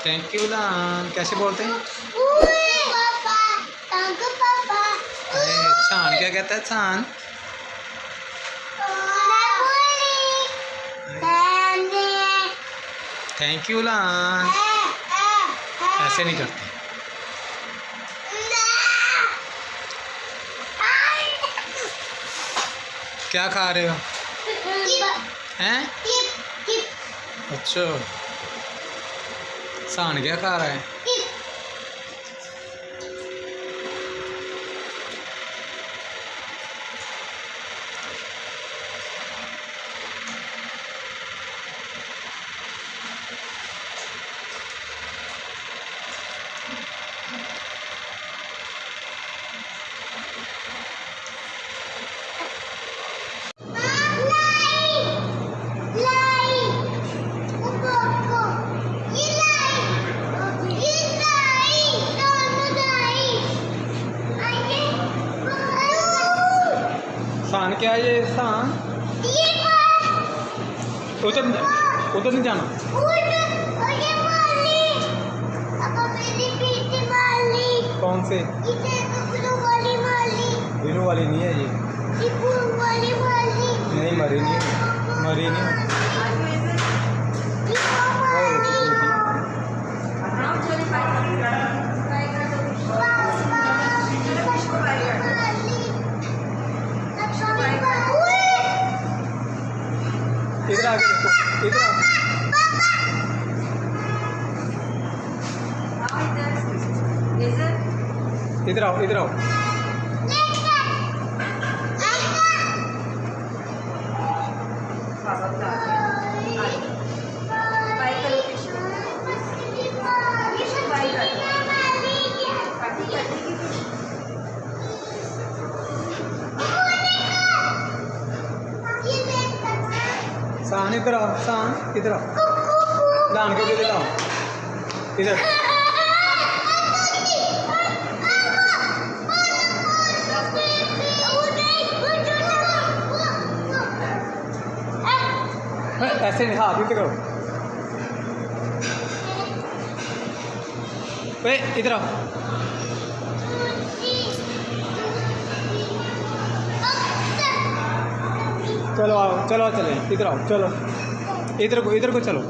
Thank you लान कैसे बोलते हैं? छान क्या कहता है? छान थैंक यू लान ऐसे नहीं करते। क्या खा रहे हो? हैं? अच्छा सान क्या खा रहा है? सान क्या है ये? सान उधर उधर नहीं जाना। कौन से? बिनू वाली नहीं है ये। नहीं मरी नहीं, मरी नहीं। इधर आके देखो, इधर आओ। इधर आओ, इधर आओ। सान इधर आओ, सान इधर आओ। लान को इधर आओ, इधर। ऐसे नहीं, हाथ इधर करो। इधर आओ। चलो आओ, चलो चले, इधर आओ, चलो इधर को चलो।